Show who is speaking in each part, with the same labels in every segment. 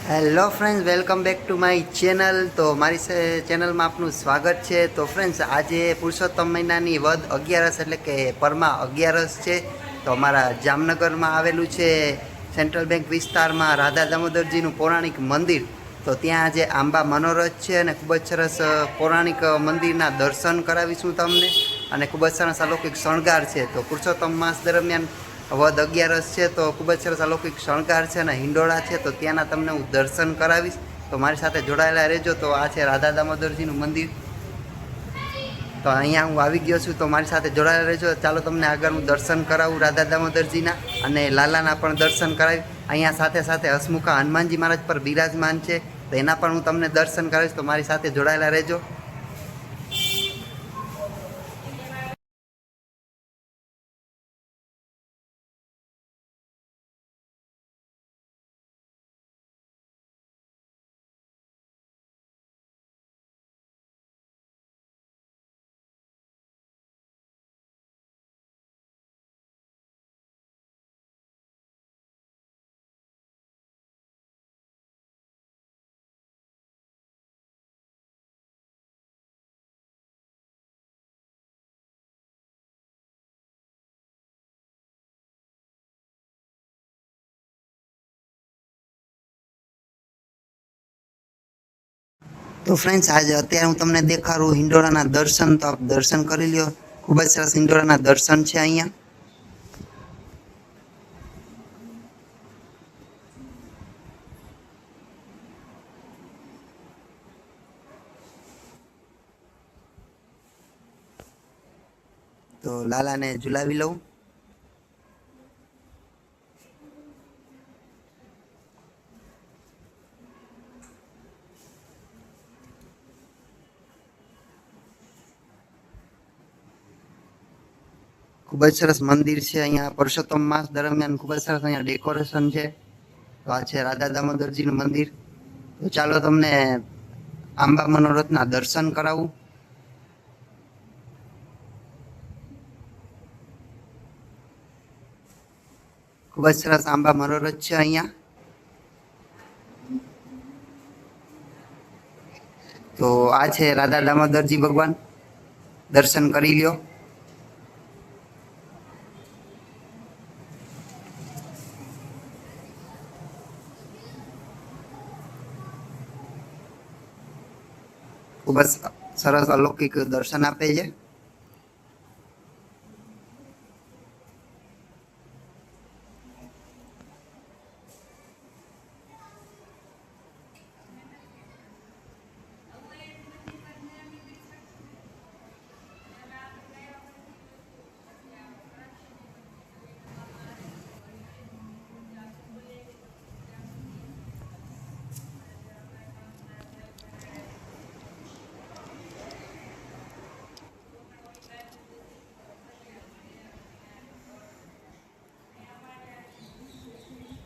Speaker 1: Hello friends, welcome back to my channel. તો મારી ચેનલમાં આપનું સ્વાગત છે. તો ફ્રેન્ડ્સ, આજે પુરુષોત્તમ મહિનાની વદ 11 એટલે કે પરમા 11 છે. તો અમારા જામનગરમાં આવેલું છે સેન્ટ્રલ બેંક વિસ્તારમાં રાધા દામોદરજીનું પૌરાણિક મંદિર. તો ત્યાં આજે આંબા મનોરથ છે અને ખૂબ જ સરસ પૌરાણિક મંદિરના દર્શન કરાવીશું તમને. અને ખૂબ જ સરસ અલૌકિક શણગાર છે. તો પુરુષોત્તમ માસ દરમિયાન વદ 11 છે, તો ખૂબ જ સરસ અલૌકિક શણગાર છે અને હિંડોળા છે. તો ત્યાંના તમને હું દર્શન કરાવીશ. તો મારી સાથે જોડાયેલા રહેજો. તો આ છે રાધા દામોદરજીનું મંદિર. તો અહીંયા હું આવી ગયો છું, તો મારી સાથે જોડાયેલા રહેજો. ચાલો તમને આગળ હું દર્શન કરાવું રાધા દામોદરજીના, અને લાલાના પણ દર્શન કરાવી. અહીંયા સાથે સાથે હસમુખા હનુમાનજી મહારાજ પર બિરાજમાન છે, તો એના પણ હું તમને દર્શન કરાવીશ. તો મારી સાથે જોડાયેલા રહેજો. તો ફ્રેન્ડ્સ, આજે અત્યારે હું તમને દેખાડું હિંડોળાના દર્શન. તો આપ દર્શન કરી લ્યો. ખૂબ જ સરસ હિંડોળાના દર્શન છે અહીંયા. તો લાલાને ઝુલાવી લઉં. ખૂબ જ સરસ મંદિર છે અહીંયા. પુરુષોત્તમ માસ દરમિયાન ખૂબ જ સરસ અહીંયા ડેકોરેશન છે. તો આ છે રાધા દામોદરજીનું મંદિર. તો ચાલો તમને આંબા મનોરથના દર્શન કરાવું. ખૂબ જ સરસ આંબા મનોરથ છે અહીંયા. તો આ છે રાધા દામોદરજી ભગવાન. દર્શન કરી લ્યો. ખૂબ જ સરસ અલૌકિક દર્શન આપે છે.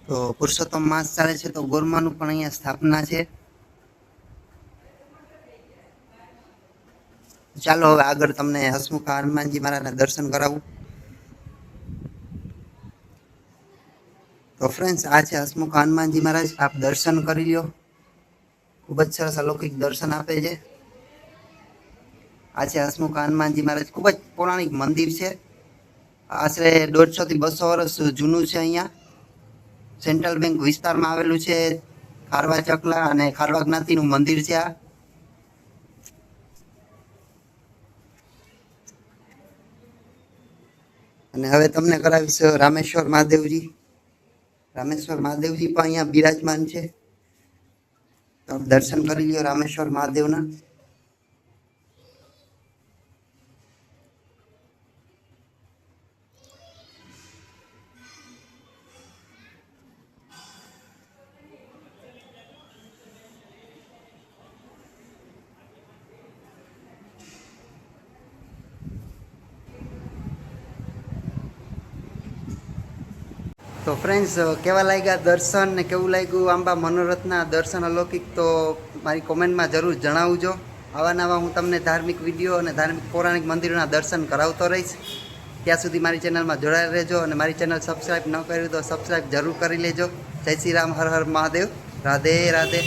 Speaker 1: તો પુરુષોત્તમ માસ ચાલે છે, તો ગોરમાનું પણ અહીંયા સ્થાપના છે. ચાલો હવે આગળ તમને હસમુખા હનુમાનજી મહારાજના દર્શન કરાવું. તો ફ્રેન્ડ્સ, આ છે હસમુખા હનુમાનજી મહારાજ. આપ દર્શન કરી લ્યો. ખૂબ જ સરસ અલૌકિક દર્શન આપે છે. આ છે હસમુખા હનુમાનજી મહારાજ. ખૂબ જ પૌરાણિક મંદિર છે. આશરે 150 થી 200 વર્ષ જૂનું છે. અહીંયા સેન્ટ્રલ બેંક વિસ્તારમાં આવેલું છે. ખારવા ચકલા અને ખારવા જ્ઞાતિનું મંદિર છે આ. અને હવે તમને કરાવીશ રામેશ્વર મહાદેવજી. રામેશ્વર મહાદેવજી પણ અહીંયા બિરાજમાન છે. તો દર્શન કરી લ્યો રામેશ્વર મહાદેવના. તો ફ્રેન્ડ્સ, કેવા લાગ્યા દર્શન ને કેવું લાગ્યું આંબા મનોરથના દર્શન અલૌકિક? તો મારી કોમેન્ટમાં જરૂર જણાવજો. આવા નવા હું તમને ધાર્મિક વિડીયો અને ધાર્મિક પૌરાણિક મંદિરોના દર્શન કરાવતો રહીશ. ત્યાં સુધી મારી ચેનલમાં જોડાયેલા રહેજો. અને મારી ચેનલ સબસ્ક્રાઈબ ન કર્યું તો સબસ્ક્રાઈબ જરૂર કરી લેજો. જય શ્રી રામ, હર હર મહાદેવ. રાધે રાધે.